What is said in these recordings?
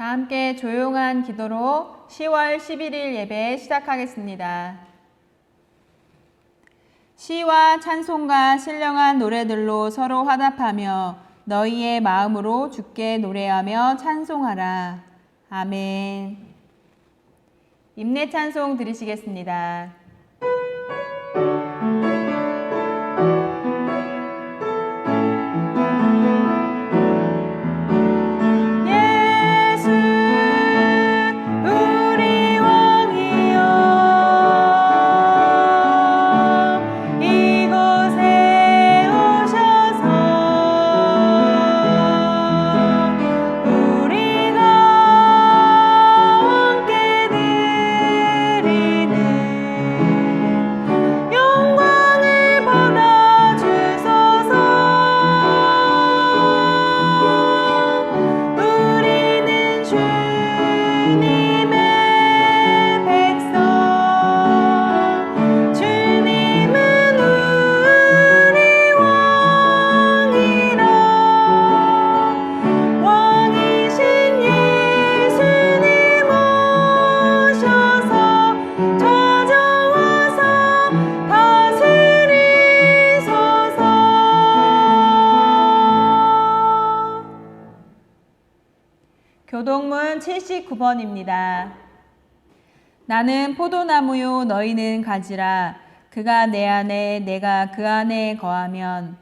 다 함께 조용한 기도로 10월 11일 예배 시작하겠습니다. 시와 찬송과 신령한 노래들로 서로 화답하며 너희의 마음으로 주께 노래하며 찬송하라. 아멘. 임내 찬송 들으시겠습니다. 교동문 79번입니다. 나는 포도나무요 너희는 가지라. 그가 내 안에 내가 그 안에 거하면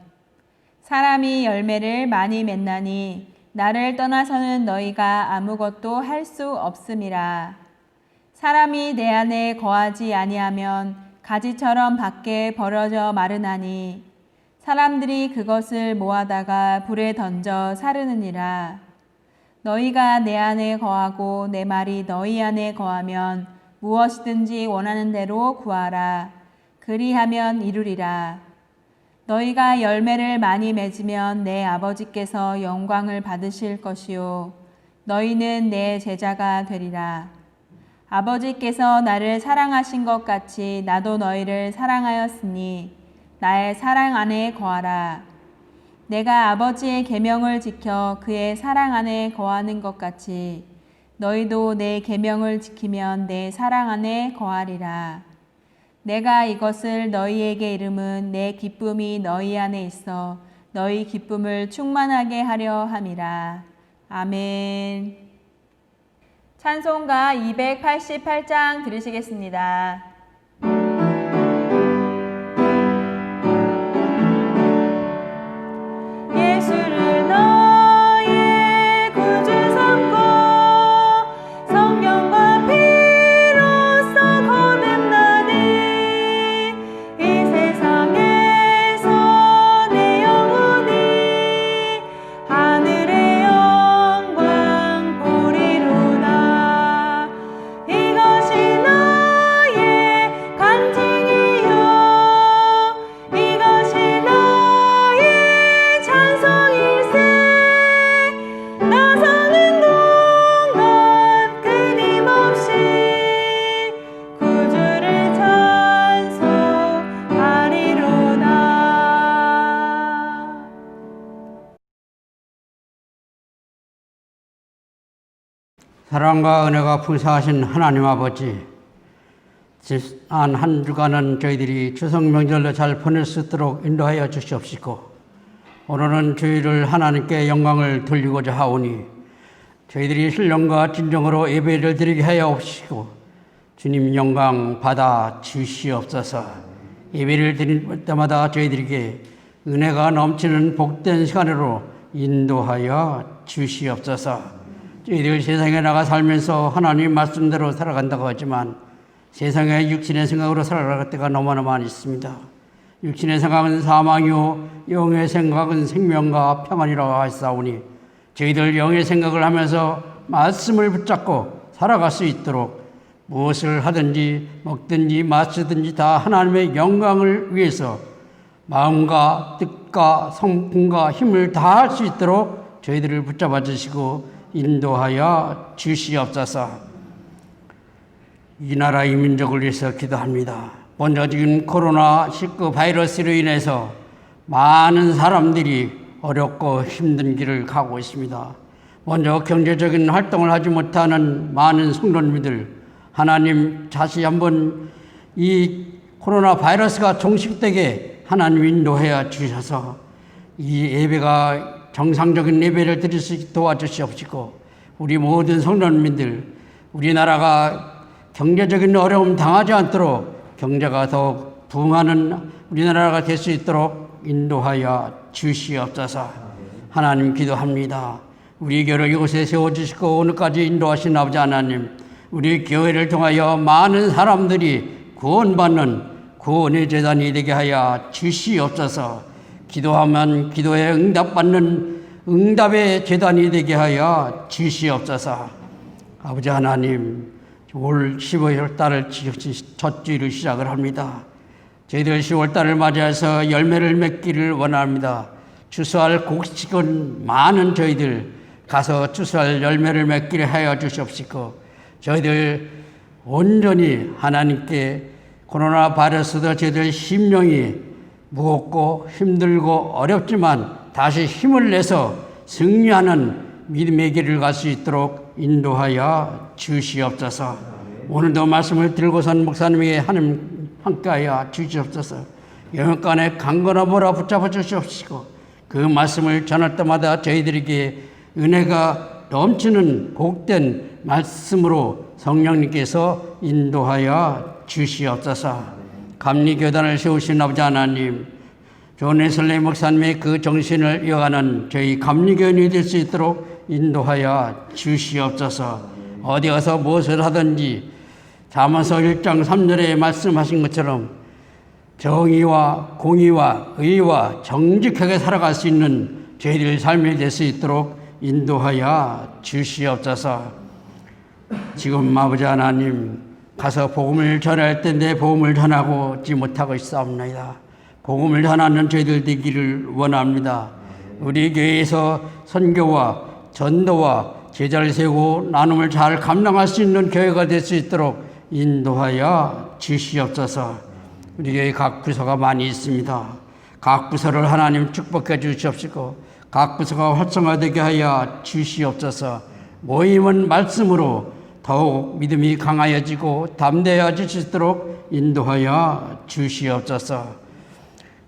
사람이 열매를 많이 맺나니 나를 떠나서는 너희가 아무것도 할 수 없음이라. 사람이 내 안에 거하지 아니하면 가지처럼 밖에 버려져 마르나니 사람들이 그것을 모아다가 불에 던져 사르느니라. 너희가 내 안에 거하고 내 말이 너희 안에 거하면 무엇이든지 원하는 대로 구하라. 그리하면 이루리라. 너희가 열매를 많이 맺으면 내 아버지께서 영광을 받으실 것이요 너희는 내 제자가 되리라. 아버지께서 나를 사랑하신 것 같이 나도 너희를 사랑하였으니 나의 사랑 안에 거하라. 내가 아버지의 계명을 지켜 그의 사랑 안에 거하는 것 같이 너희도 내 계명을 지키면 내 사랑 안에 거하리라. 내가 이것을 너희에게 이름은 내 기쁨이 너희 안에 있어 너희 기쁨을 충만하게 하려 함이라. 아멘. 찬송가 288장 들으시겠습니다. 사랑과 은혜가 풍성하신 하나님 아버지, 지난 한 주간은 저희들이 추석 명절로 잘 보낼 수 있도록 인도하여 주시옵시고 오늘은 주일을 하나님께 영광을 돌리고자 하오니 저희들이 신령과 진정으로 예배를 드리게 하여 주시고 주님 영광 받아 주시옵소서. 예배를 드릴 때마다 저희들에게 은혜가 넘치는 복된 시간으로 인도하여 주시옵소서. 저희들 세상에 나가 살면서 하나님 말씀대로 살아간다고 하지만 세상에 육신의 생각으로 살아갈 때가 너무나 많이 있습니다. 육신의 생각은 사망이요 영의 생각은 생명과 평안이라고 하시사오니 저희들 영의 생각을 하면서 말씀을 붙잡고 살아갈 수 있도록 무엇을 하든지 먹든지 마시든지 다 하나님의 영광을 위해서 마음과 뜻과 성품과 힘을 다할 수 있도록 저희들을 붙잡아 주시고 인도하여 주시옵소서. 이 나라 이 민족을 위해서 기도합니다. 먼저 지금 코로나19 바이러스로 인해서 많은 사람들이 어렵고 힘든 길을 가고 있습니다. 먼저 경제적인 활동을 하지 못하는 많은 성도님들, 하나님 다시 한번 이 코로나 바이러스가 종식되게 하나님 인도하여 주셔서 이 예배가 정상적인 예배를 드릴 수 있게 도와주시옵시고, 우리 모든 성도님들, 우리나라가 경제적인 어려움 당하지 않도록 경제가 더욱 부흥하는 우리나라가 될 수 있도록 인도하여 주시옵소서. 하나님 기도합니다. 우리 교회를 이곳에 세워주시고 오늘까지 인도하신 아버지 하나님, 우리 교회를 통하여 많은 사람들이 구원받는 구원의 재단이 되게 하여 주시옵소서. 기도하면 기도에 응답받는 응답의 재단이 되게 하여 주시옵소서. 아버지 하나님, 올 15월 달을 첫 주일을 시작을 합니다. 저희들 10월 달을 맞이해서 열매를 맺기를 원합니다. 추수할 곡식은 많은 저희들 가서 추수할 열매를 맺기를 하여 주시옵시고, 저희들 온전히 하나님께 코로나 바이러스도 저희들 심령이 무겁고 힘들고 어렵지만 다시 힘을 내서 승리하는 믿음의 길을 갈 수 있도록 인도하여 주시옵소서. 오늘도 말씀을 들고선 목사님에게 하나님 함께하여 주시옵소서. 영역간에 강건한 보라 붙잡아 주시옵시고, 그 말씀을 전할 때마다 저희들에게 은혜가 넘치는 복된 말씀으로 성령님께서 인도하여 주시옵소서. 감리교단을 세우신 아버지 하나님, 존 웨슬리 목사님의 그 정신을 이어가는 저희 감리교인이 될 수 있도록 인도하여 주시옵소서. 어디 가서 무엇을 하든지 잠언서 1장 3절에 말씀하신 것처럼 정의와 공의와 의와 정직하게 살아갈 수 있는 저희들 삶이 될 수 있도록 인도하여 주시옵소서. 지금 아버지 하나님, 가서 복음을 전할 때 내 복음을 전하고 있지 못하고 있사옵나이다. 복음을 전하는 저희들 되기를 원합니다. 우리 교회에서 선교와 전도와 제자를 세우고 나눔을 잘 감당할 수 있는 교회가 될 수 있도록 인도하여 주시옵소서. 우리 교회 각 부서가 많이 있습니다. 각 부서를 하나님 축복해 주시옵시고, 각 부서가 활성화되게 하여 주시옵소서. 모임은 말씀으로 더욱 믿음이 강하여지고 담대해질 수 있도록 인도하여 주시옵소서.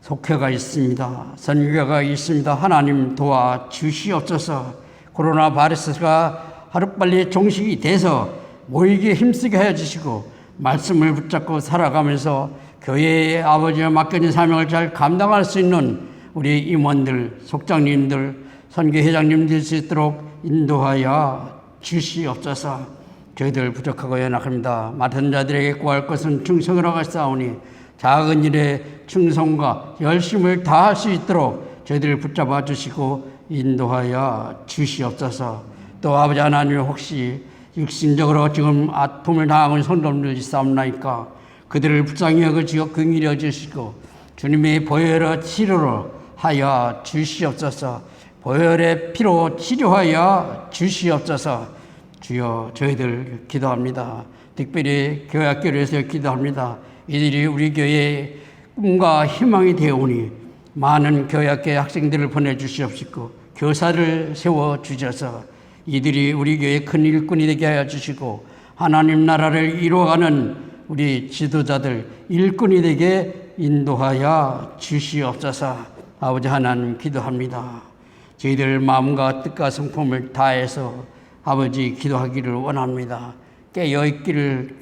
속회가 있습니다. 선교가 있습니다. 하나님 도와 주시옵소서. 코로나 바이러스가 하루빨리 종식이 돼서 모이기에 힘쓰게 하여 주시고, 말씀을 붙잡고 살아가면서 교회의 아버지와 맡겨진 사명을 잘 감당할 수 있는 우리 임원들, 속장님들, 선교회장님 될 수 있도록 인도하여 주시옵소서. 저희들 부족하고 연약합니다. 맡은 자들에게 구할 것은 충성을 하겠사오니 작은 일에 충성과 열심을 다할 수 있도록 저희들을 붙잡아 주시고 인도하여 주시옵소서. 또 아버지 하나님, 혹시 육신적으로 지금 아픔을 당하는 성도님들이 있사옵나이까 그들을 불쌍히 여기시고 긍휼히 여기시고 주님의 보혈의 치료로 하여 주시옵소서. 보혈의 피로 치료하여 주시옵소서. 주여, 저희들 기도합니다. 특별히 교회 학교를 위해서 기도합니다. 이들이 우리 교회의 꿈과 희망이 되오니 많은 교회 학교의 학생들을 보내주시옵시고 교사를 세워주셔서 이들이 우리 교회의 큰 일꾼이 되게 하여 주시고 하나님 나라를 이루어가는 우리 지도자들 일꾼이 되게 인도하여 주시옵소서. 아버지 하나님 기도합니다. 저희들 마음과 뜻과 성품을 다해서 아버지 기도하기를 원합니다. 깨어있기를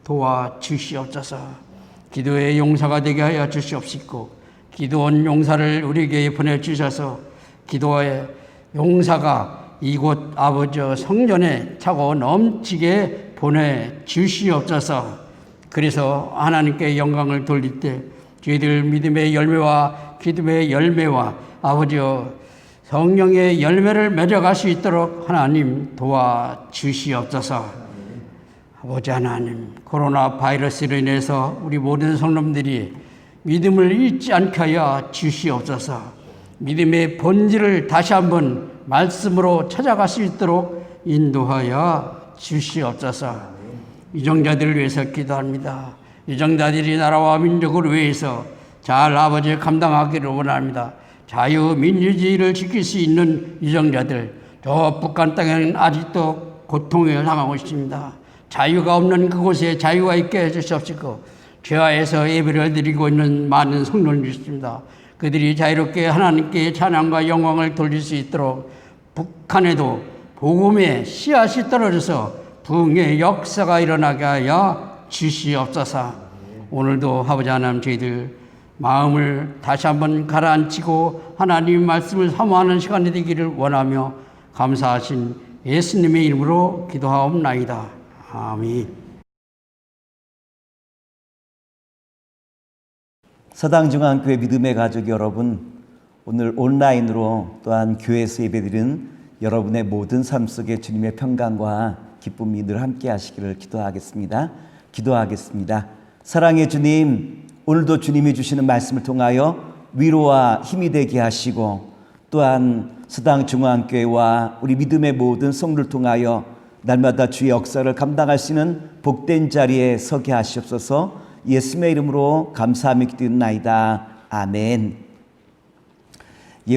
도와주시옵소서. 기도의 용사가 되게 하여 주시옵시고 기도원 용사를 우리 교회에 보내주셔서 기도의 용사가 이곳 아버지 성전에 차고 넘치게 보내주시옵소서. 그래서 하나님께 영광을 돌릴 때 저희들 믿음의 열매와 기도의 열매와 아버지여 성령의 열매를 맺어갈 수 있도록 하나님 도와주시옵소서. 아버지 하나님, 코로나 바이러스로 인해서 우리 모든 성도님들이 믿음을 잃지 않게 하여 주시옵소서. 믿음의 본질을 다시 한번 말씀으로 찾아갈 수 있도록 인도하여 주시옵소서. 유정자들을 위해서 기도합니다. 유정자들이 나라와 민족을 위해서 잘 아버지 감당하기를 원합니다. 자유민주주의를 지킬 수 있는 유정자들, 저 북한 땅에는 아직도 고통을 당하고 있습니다. 자유가 없는 그곳에 자유가 있게 해주시옵시고, 죄와에서 예배를 드리고 있는 많은 성도들이 있습니다. 그들이 자유롭게 하나님께 찬양과 영광을 돌릴 수 있도록 북한에도 복음의 씨앗이 떨어져서 부흥의 역사가 일어나게 하여 주시옵소서. 오늘도 아버지 하나님, 저희들 마음을 다시 한번 가라앉히고 하나님의 말씀을 사모하는 시간이 되기를 원하며 감사하신 예수님의 이름으로 기도하옵나이다. 아멘. 서당중앙교회 믿음의 가족 여러분, 오늘 온라인으로 또한 교회에서 예배드리는 여러분의 모든 삶 속에 주님의 평강과 기쁨이 늘 함께 하시기를 기도하겠습니다. 사랑의 주님, 오늘도 주님이 주시는 말씀을 통하여 위로와 힘이 되게 하시고, 또한 서당중앙교회와 우리 믿음의 모든 성도를 통하여 날마다 주의 역사를 감당할 수 있는 복된 자리에 서게 하시옵소서. 예수님의 이름으로 감사하며 기도드립나이다. 아멘.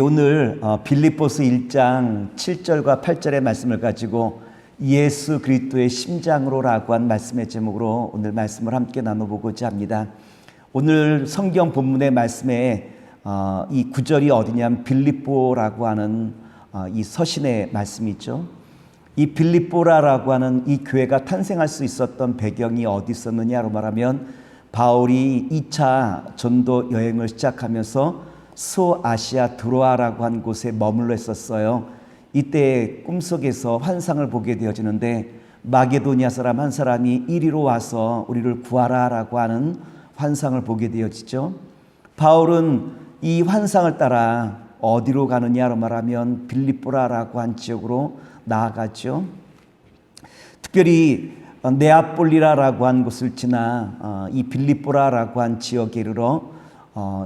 오늘 빌립보서 1장 7절과 8절의 말씀을 가지고 예수 그리스도의 심장으로라고 한 말씀의 제목으로 오늘 말씀을 함께 나눠보고자 합니다. 오늘 성경 본문의 말씀에 이 구절이 어디냐면 빌립보라고 하는 이 서신의 말씀이죠. 이 빌립보라고 하는 이 교회가 탄생할 수 있었던 배경이 어디 있었느냐로 말하면, 바울이 2차 전도 여행을 시작하면서 소아시아 드로아라고 한 곳에 머물러 있었어요. 이때 꿈속에서 환상을 보게 되어지는데, 마게도니아 사람 한 사람이 이리로 와서 우리를 구하라라고 하는 환상을 보게 되어지죠. 바울은 이 환상을 따라 어디로 가느냐로 말하면 빌립보라라고 한 지역으로 나아가죠. 특별히 네아폴리라라고 한 곳을 지나 이 빌립보라라고 한 지역에 이르러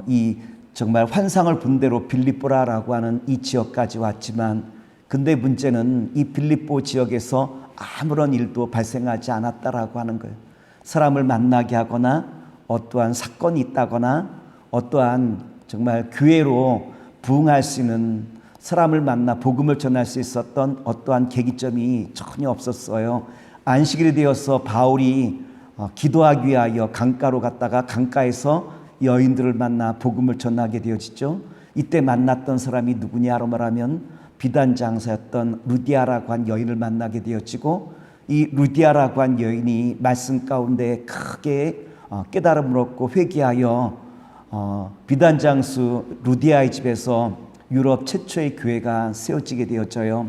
이 정말 환상을 본 대로 빌립보라라고 하는 이 지역까지 왔지만, 근데 문제는 이 빌립보 지역에서 아무런 일도 발생하지 않았다라고 하는 거예요. 사람을 만나게 하거나 어떠한 사건이 있다거나 어떠한 정말 교회로 부흥할 수 있는, 사람을 만나 복음을 전할 수 있었던 어떠한 계기점이 전혀 없었어요. 안식일이 되어서 바울이 기도하기 위하여 강가로 갔다가 강가에서 여인들을 만나 복음을 전하게 되어지죠. 이때 만났던 사람이 누구냐로 말하면 비단 장사였던 루디아라고 한 여인을 만나게 되어지고, 이 루디아라고 한 여인이 말씀 가운데 크게 깨달음을 얻고 회개하여 비단 장수 루디아의 집에서 유럽 최초의 교회가 세워지게 되어져요.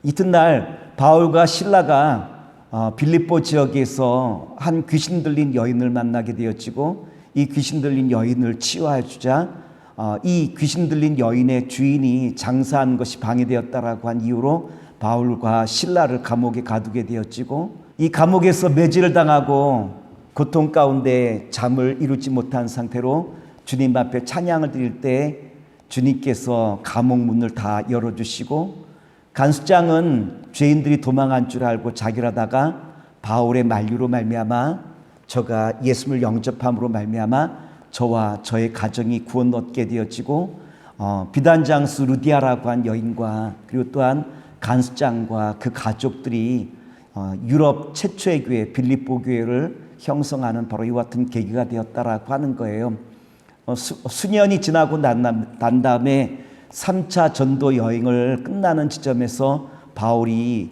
이튿날 바울과 실라가 빌립보 지역에서 한 귀신 들린 여인을 만나게 되어지고, 이 귀신 들린 여인을 치유하여 주자 이 귀신 들린 여인의 주인이 장사한 것이 방해되었다라고 한 이유로 바울과 실라를 감옥에 가두게 되어지고, 이 감옥에서 매질을 당하고 고통 가운데 잠을 이루지 못한 상태로 주님 앞에 찬양을 드릴 때 주님께서 감옥 문을 다 열어주시고, 간수장은 죄인들이 도망한 줄 알고 자결하다가 바울의 만류로 말미암아, 저가 예수를 영접함으로 말미암아 저와 저의 가정이 구원 얻게 되어지고, 비단장수 루디아라고 한 여인과 그리고 또한 간수장과 그 가족들이 유럽 최초의 교회 빌립보 교회를 형성하는 바로 이와 같은 계기가 되었다라고 하는 거예요. 수년이 지나고 난 다음에 3차 전도 여행을 끝나는 지점에서 바울이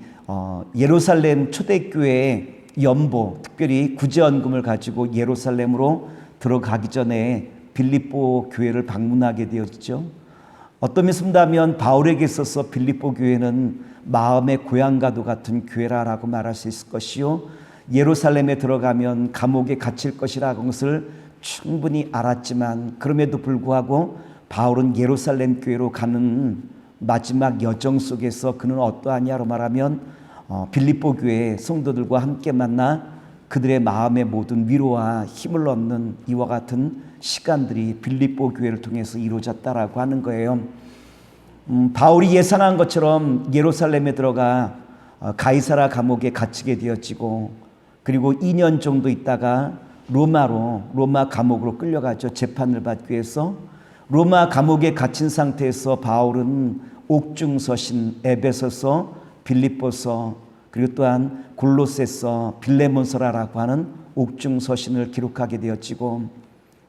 예루살렘 초대교회의 연보, 특별히 구제헌금을 가지고 예루살렘으로 들어가기 전에 빌립보 교회를 방문하게 되었죠. 어떤 면에서 본다면 바울에게 있어서 빌립보 교회는 마음의 고향과도 같은 교회라고 말할 수 있을 것이요, 예루살렘에 들어가면 감옥에 갇힐 것이라는 것을 충분히 알았지만, 그럼에도 불구하고 바울은 예루살렘 교회로 가는 마지막 여정 속에서 그는 어떠하냐로 말하면 빌립보 교회 성도들과 함께 만나 그들의 마음의 모든 위로와 힘을 얻는 이와 같은 시간들이 빌립보 교회를 통해서 이루어졌다라고 하는 거예요. 바울이 예상한 것처럼 예루살렘에 들어가 가이사라 감옥에 갇히게 되어지고, 그리고 2년 정도 있다가 로마 감옥으로 끌려가죠. 재판을 받기 위해서. 로마 감옥에 갇힌 상태에서 바울은 옥중서신 에베소서, 빌립보서, 그리고 또한 골로새서, 빌레몬서라라고 하는 옥중서신을 기록하게 되었지고,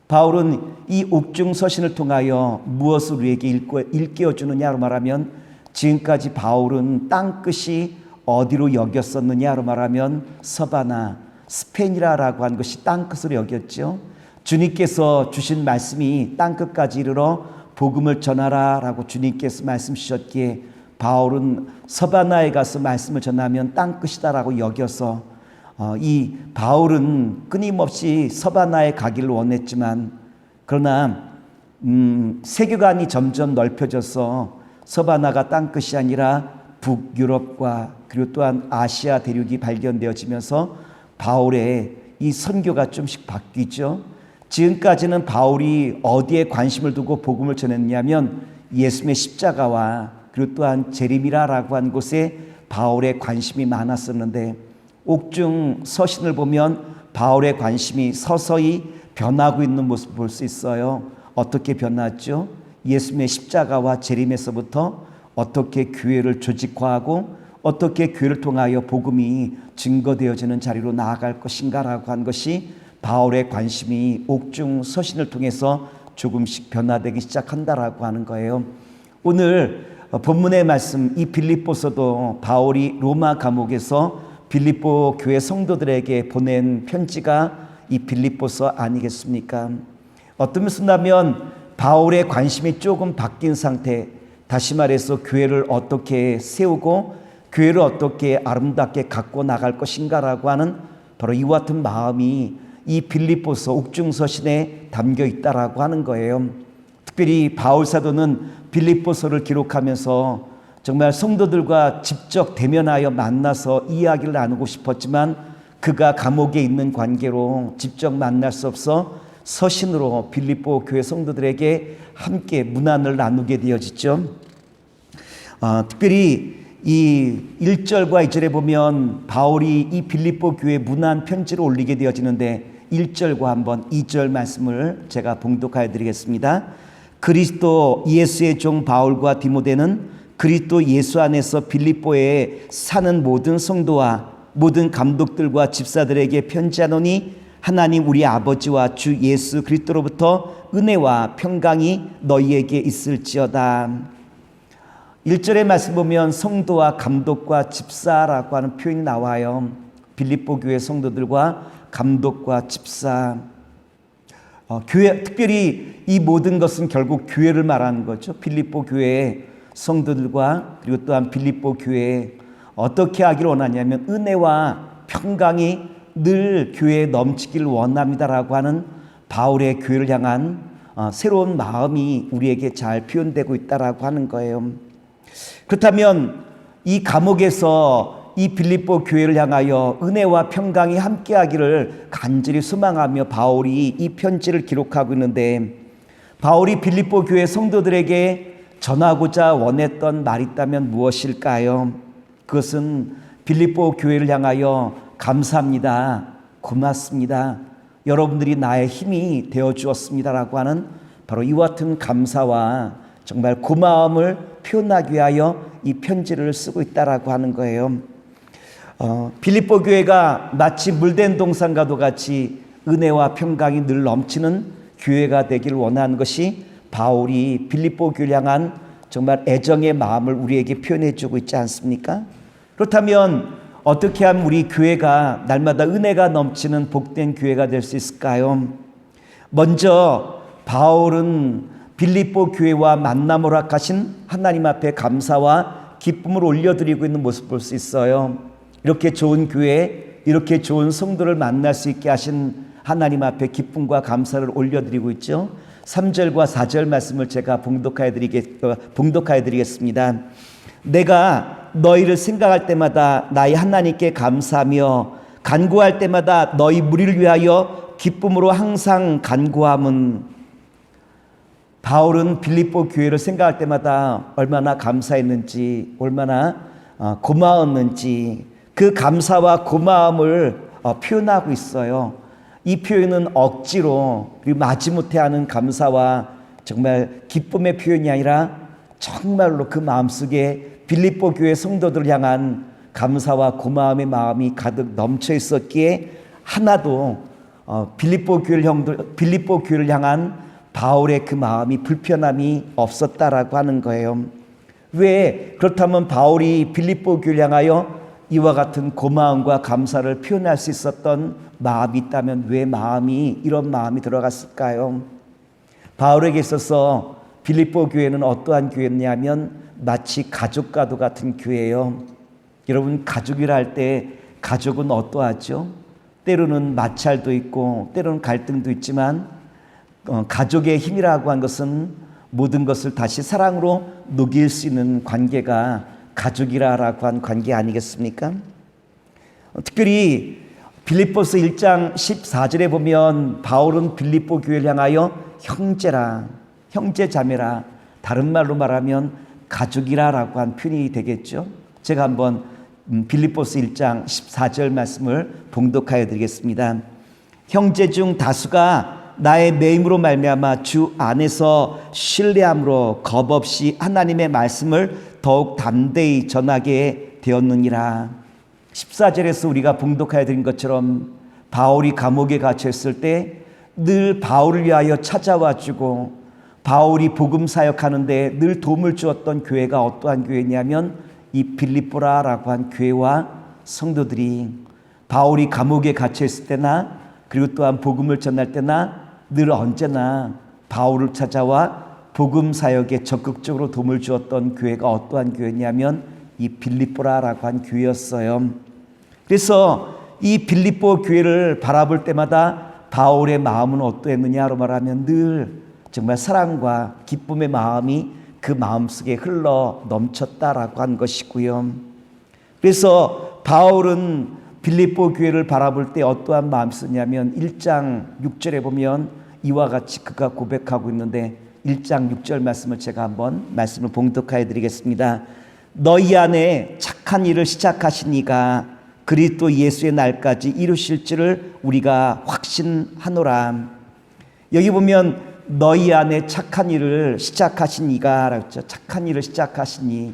바울은 이 옥중서신을 통하여 무엇을 우리에게 일깨워주느냐로 말하면, 지금까지 바울은 땅끝이 어디로 여겼었느냐로 말하면 서바나, 스페인이라고 하는 것이 땅끝으로 여겼죠. 주님께서 주신 말씀이 땅끝까지 이르러 복음을 전하라 라고 주님께서 말씀 주셨기에, 바울은 서바나에 가서 말씀을 전하면 땅끝이다라고 여겨서 이 바울은 끊임없이 서바나에 가기를 원했지만, 그러나 세계관이 점점 넓혀져서 서바나가 땅끝이 아니라 북유럽과 그리고 또한 아시아 대륙이 발견되어지면서 바울의 이 선교가 좀씩 바뀌죠. 지금까지는 바울이 어디에 관심을 두고 복음을 전했냐면 예수님의 십자가와 그리고 또한 제림이라고 한 곳에 바울의 관심이 많았었는데, 옥중 서신을 보면 바울의 관심이 서서히 변하고 있는 모습을 볼 수 있어요. 어떻게 변했죠? 예수님의 십자가와 재림에서부터 어떻게 교회를 조직화하고 어떻게 교회를 통하여 복음이 증거되어지는 자리로 나아갈 것인가라고 한 것이 바울의 관심이 옥중 서신을 통해서 조금씩 변화되기 시작한다라고 하는 거예요. 오늘 본문의 말씀, 이 빌립보서도 바울이 로마 감옥에서 빌립보 교회 성도들에게 보낸 편지가 이 빌립보서 아니겠습니까? 어떤 면이라면 바울의 관심이 조금 바뀐 상태, 다시 말해서 교회를 어떻게 세우고 교회를 어떻게 아름답게 갖고 나갈 것인가라고 하는 바로 이와 같은 마음이 이 빌립보서 옥중서신에 담겨 있다라고 하는 거예요. 특별히 바울 사도는 빌립보서를 기록하면서 정말 성도들과 직접 대면하여 만나서 이야기를 나누고 싶었지만 그가 감옥에 있는 관계로 직접 만날 수 없어 서신으로 빌립보 교회 성도들에게 함께 문안을 나누게 되어지죠. 특별히 이 1절과 2절에 보면 바울이 이 빌립보 교회 문안 편지를 올리게 되어지는데, 1절과 한번 2절 말씀을 제가 봉독하여 드리겠습니다. 그리스도 예수의 종 바울과 디모데는 그리스도 예수 안에서 빌립보에 사는 모든 성도와 모든 감독들과 집사들에게 편지하노니, 하나님 우리 아버지와 주 예수 그리스도로부터 은혜와 평강이 너희에게 있을지어다. 1절의 말씀 보면 성도와 감독과 집사라고 하는 표현이 나와요. 빌립보 교회 성도들과 감독과 집사, 교회, 특별히 이 모든 것은 결국 교회를 말하는 거죠. 빌립보 교회의 성도들과 그리고 또한 빌립보 교회에 어떻게 하기를 원하냐면 은혜와 평강이 늘 교회에 넘치기를 원합니다라고 하는 바울의 교회를 향한 새로운 마음이 우리에게 잘 표현되고 있다라고 하는 거예요. 그렇다면 이 감옥에서 이 빌립보 교회를 향하여 은혜와 평강이 함께하기를 간절히 소망하며 바울이 이 편지를 기록하고 있는데, 바울이 빌립보 교회 성도들에게 전하고자 원했던 말이 있다면 무엇일까요? 그것은 빌립보 교회를 향하여 감사합니다, 고맙습니다, 여러분들이 나의 힘이 되어 주었습니다라고 하는 바로 이와 같은 감사와 정말 고마움을 표현하기 위하여 이 편지를 쓰고 있다라고 하는 거예요. 빌립보 교회가 마치 물된 동산과도 같이 은혜와 평강이 늘 넘치는 교회가 되기를 원하는 것이 바울이 빌립보 교회를 향한 정말 애정의 마음을 우리에게 표현해 주고 있지 않습니까? 그렇다면 어떻게 하면 우리 교회가 날마다 은혜가 넘치는 복된 교회가 될 수 있을까요? 먼저 바울은 빌립보 교회와 만남을 허락하신 하나님 앞에 감사와 기쁨을 올려드리고 있는 모습을 볼 수 있어요. 이렇게 좋은 교회, 이렇게 좋은 성도를 만날 수 있게 하신 하나님 앞에 기쁨과 감사를 올려드리고 있죠. 3절과 4절 말씀을 제가 봉독하여 드리겠습니다. 내가 너희를 생각할 때마다 나의 하나님께 감사하며 간구할 때마다 너희 무리를 위하여 기쁨으로 항상 간구함은, 바울은 빌립보 교회를 생각할 때마다 얼마나 감사했는지, 얼마나 고마웠는지 그 감사와 고마움을 표현하고 있어요. 이 표현은 억지로 그리고 마지못해 하는 감사와 정말 기쁨의 표현이 아니라 정말로 그 마음속에 빌립보 교회 성도들을 향한 감사와 고마움의 마음이 가득 넘쳐 있었기에 하나도 빌립보 교회를 향한 바울의 그 마음이 불편함이 없었다라고 하는 거예요. 왜 그렇다면 바울이 빌립보 교회를 향하여 이와 같은 고마움과 감사를 표현할 수 있었던 마음이 있다면 왜 이런 마음이 들어갔을까요? 바울에게 있어서 빌립보 교회는 어떠한 교회냐면 마치 가족과도 같은 교회예요. 여러분, 가족이라 할 때 가족은 어떠하죠? 때로는 마찰도 있고 때로는 갈등도 있지만 가족의 힘이라고 한 것은 모든 것을 다시 사랑으로 녹일 수 있는 관계가 가족이라고 한 관계 아니겠습니까? 특별히 빌립보서 1장 14절에 보면 바울은 빌립보 교회를 향하여 형제라, 형제자매라, 다른 말로 말하면 가족이라고 한 표현이 되겠죠. 제가 한번 빌립보서 1장 14절 말씀을 봉독하여 드리겠습니다. 형제 중 다수가 나의 매임으로 말미암아 주 안에서 신뢰함으로 겁없이 하나님의 말씀을 더욱 담대히 전하게 되었느니라. 14절에서 우리가 봉독하여 드린 것처럼 바울이 감옥에 갇혀 있을 때 늘 바울을 위하여 찾아와 주고 바울이 복음 사역하는데 늘 도움을 주었던 교회가 어떠한 교회냐면 이 빌립보라라고 한 교회와 성도들이 바울이 감옥에 갇혀 있을 때나 그리고 또한 복음을 전할 때나 늘 언제나 바울을 찾아와 복음 사역에 적극적으로 도움을 주었던 교회가 어떠한 교회냐면 이 빌립보라라고 한 교회였어요. 그래서 이 빌립보 교회를 바라볼 때마다 바울의 마음은 어떠했느냐로 말하면 늘 정말 사랑과 기쁨의 마음이 그 마음속에 흘러 넘쳤다라고 한 것이고요. 그래서 바울은 빌립보 교회를 바라볼 때 어떠한 마음이 있었냐면 1장 6절에 보면 이와 같이 그가 고백하고 있는데 1장 6절 말씀을 제가 한번 말씀을 봉독하여 드리겠습니다. 너희 안에 착한 일을 시작하신 이가 그리스도 예수의 날까지 이루실 줄을 우리가 확신하노라. 여기 보면 너희 안에 착한 일을 시작하신 이가 라고 했죠. 착한 일을 시작하신 이.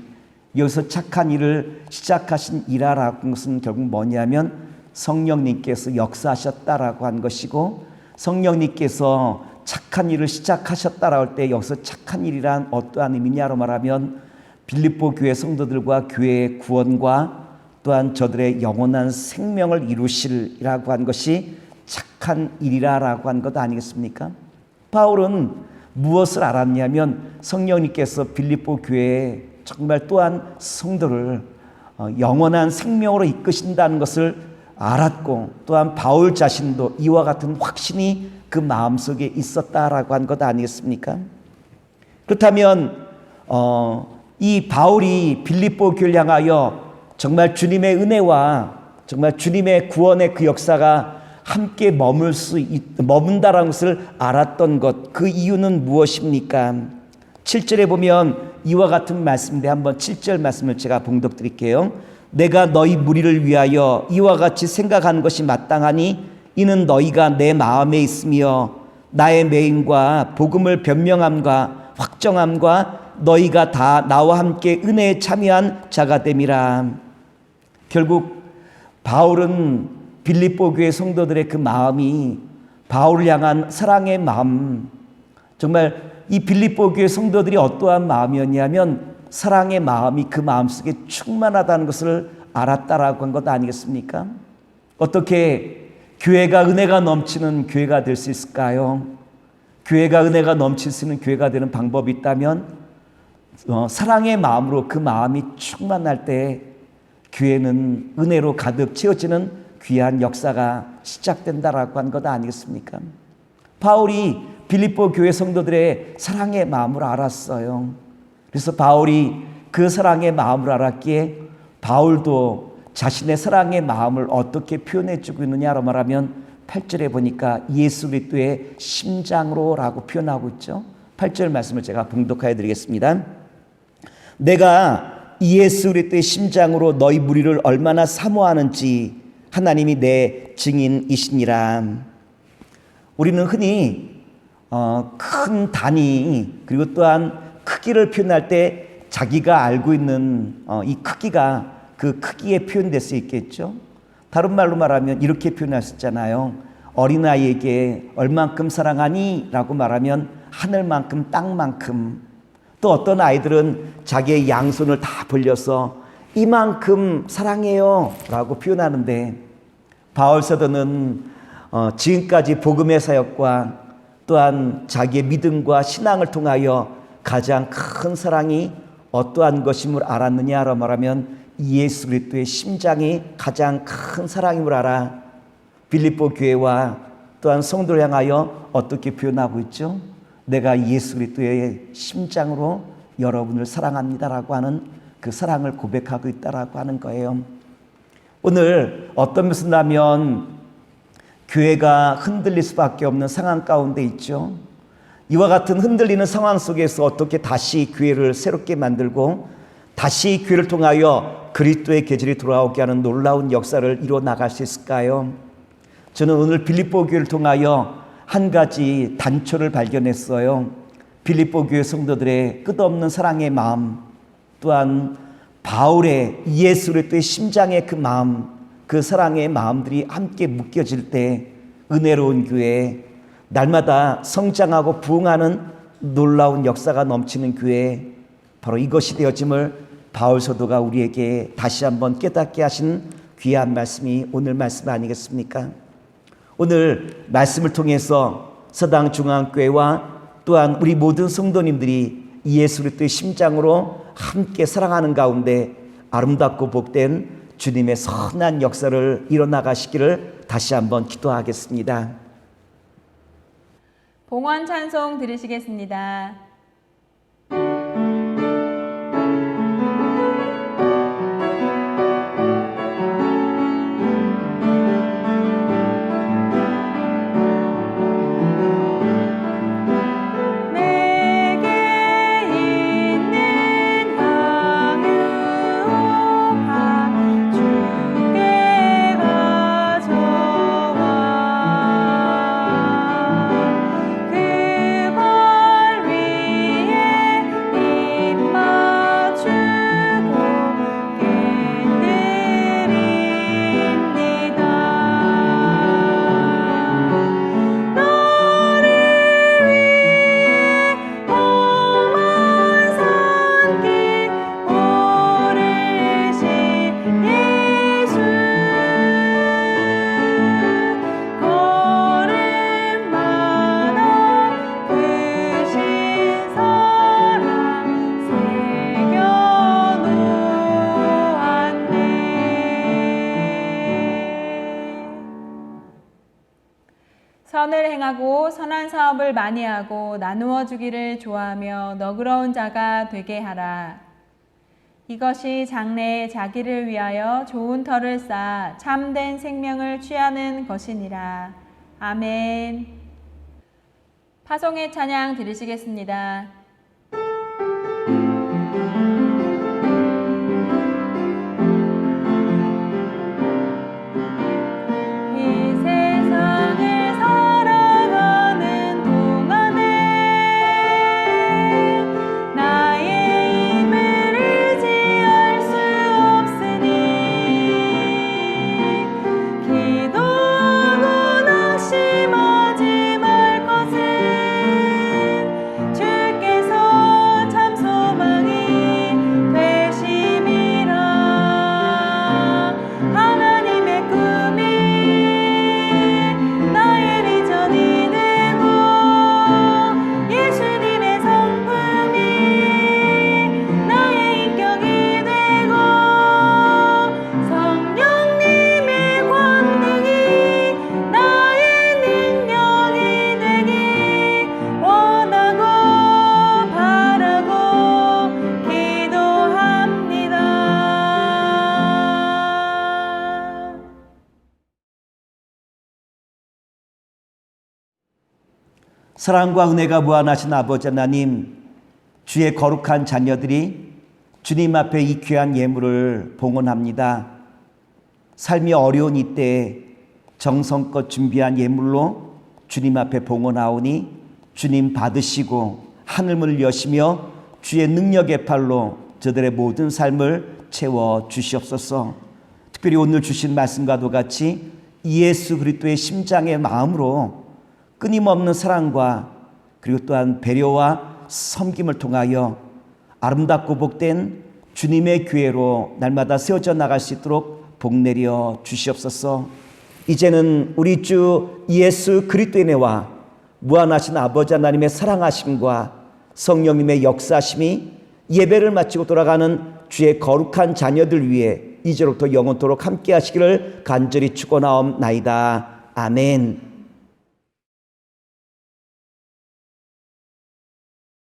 여기서 착한 일을 시작하신 이라라고 하는 것은 결국 뭐냐면 성령님께서 역사하셨다라고 한 것이고 성령님께서 착한 일을 시작하셨다라고 할 때 여기서 착한 일이란 어떠한 의미냐로 말하면 빌립보 교회 성도들과 교회의 구원과 또한 저들의 영원한 생명을 이루시리라고 한 것이 착한 일이라고 한 것 아니겠습니까? 바울은 무엇을 알았냐면 성령님께서 빌립보 교회에 정말 또한 성도를 영원한 생명으로 이끄신다는 것을 알았고 또한 바울 자신도 이와 같은 확신이 그 마음속에 있었다라고 한 것 아니겠습니까? 그렇다면 이 바울이 빌립보 교회를 향하여 정말 주님의 은혜와 정말 주님의 구원의 그 역사가 함께 머문다라는 것을 알았던 것, 그 이유는 무엇입니까? 7절에 보면 이와 같은 말씀인데 한번 7절 말씀을 제가 봉독 드릴게요. 내가 너희 무리를 위하여 이와 같이 생각하는 것이 마땅하니 이는 너희가 내 마음에 있으며 나의 매임과 복음을 변명함과 확정함과 너희가 다 나와 함께 은혜에 참여한 자가 됨이라. 결국 바울은 빌립보 교회 성도들의 그 마음이 바울을 향한 사랑의 마음, 정말 이 빌립보 교회 성도들이 어떠한 마음이었냐면 사랑의 마음이 그 마음속에 충만하다는 것을 알았다라고 한 것 아니겠습니까? 어떻게 교회가 은혜가 넘치는 교회가 될 수 있을까요? 교회가 은혜가 넘칠 수 있는 교회가 되는 방법이 있다면 사랑의 마음으로 그 마음이 충만할 때 교회는 은혜로 가득 채워지는 귀한 역사가 시작된다라고 한 것 아니겠습니까? 바울이 빌립보 교회 성도들의 사랑의 마음을 알았어요. 그래서 바울이 그 사랑의 마음을 알았기에 바울도 자신의 사랑의 마음을 어떻게 표현해주고 있느냐로 말하면 8절에 보니까 예수 그리스도의 심장으로라고 표현하고 있죠. 8절 말씀을 제가 봉독하여 드리겠습니다. 내가 예수 그리스도의 심장으로 너희 무리를 얼마나 사모하는지 하나님이 내 증인이시니라. 우리는 흔히 큰 단위 그리고 또한 크기를 표현할 때 자기가 알고 있는 이 크기가 그 크기에 표현될 수 있겠죠. 다른 말로 말하면 이렇게 표현하셨잖아요. 어린아이에게 얼만큼 사랑하니? 라고 말하면 하늘만큼 땅만큼. 또 어떤 아이들은 자기의 양손을 다 벌려서 이만큼 사랑해요 라고 표현하는데, 바울 사도는 지금까지 복음의 사역과 또한 자기의 믿음과 신앙을 통하여 가장 큰 사랑이 어떠한 것임을 알았느냐라고 말하면 예수 그리스도의 심장이 가장 큰 사랑임을 알아 빌립보 교회와 또한 성도를 향하여 어떻게 표현하고 있죠? 내가 예수 그리스도의 심장으로 여러분을 사랑합니다라고 하는 그 사랑을 고백하고 있다라고 하는 거예요. 오늘 어떤 면에서 보면 교회가 흔들릴 수밖에 없는 상황 가운데 있죠. 이와 같은 흔들리는 상황 속에서 어떻게 다시 교회를 새롭게 만들고 다시 교회를 통하여 그리스도의 계절이 돌아오게 하는 놀라운 역사를 이루어 나갈 수 있을까요? 저는 오늘 빌립보 교회를 통하여 한 가지 단초를 발견했어요. 빌립보 교회 성도들의 끝없는 사랑의 마음, 또한 바울의 예수 그리스도의 심장의 그 마음, 그 사랑의 마음들이 함께 묶여질 때 은혜로운 교회, 날마다 성장하고 부흥하는 놀라운 역사가 넘치는 교회, 바로 이것이 되어짐을 바울 사도가 우리에게 다시 한번 깨닫게 하신 귀한 말씀이 오늘 말씀 아니겠습니까? 오늘 말씀을 통해서 서당중앙교회와 또한 우리 모든 성도님들이 예수 그리스도의 심장으로 함께 사랑하는 가운데 아름답고 복된 주님의 선한 역사를 이뤄나가시기를 다시 한번 기도하겠습니다. 봉헌 찬송 들으시겠습니다. 선을 행하고 선한 사업을 많이 하고 나누어 주기를 좋아하며 너그러운 자가 되게 하라. 이것이 장래에 자기를 위하여 좋은 터를 쌓아 참된 생명을 취하는 것이니라. 아멘. 파송의 찬양 들으시겠습니다. 사랑과 은혜가 무한하신 아버지 하나님, 주의 거룩한 자녀들이 주님 앞에 이 귀한 예물을 봉헌합니다. 삶이 어려운 이때 정성껏 준비한 예물로 주님 앞에 봉헌하오니 주님 받으시고 하늘문을 여시며 주의 능력의 팔로 저들의 모든 삶을 채워 주시옵소서. 특별히 오늘 주신 말씀과도 같이 예수 그리스도의 심장의 마음으로 끊임없는 사랑과 그리고 또한 배려와 섬김을 통하여 아름답고 복된 주님의 교회로 날마다 세워져 나갈 수 있도록 복 내려 주시옵소서. 이제는 우리 주 예수 그리스도의 은혜와 무한하신 아버지 하나님의 사랑하심과 성령님의 역사심이 예배를 마치고 돌아가는 주의 거룩한 자녀들 위해 이제로부터 영원토록 함께 하시기를 간절히 축원하옵나이다. 아멘.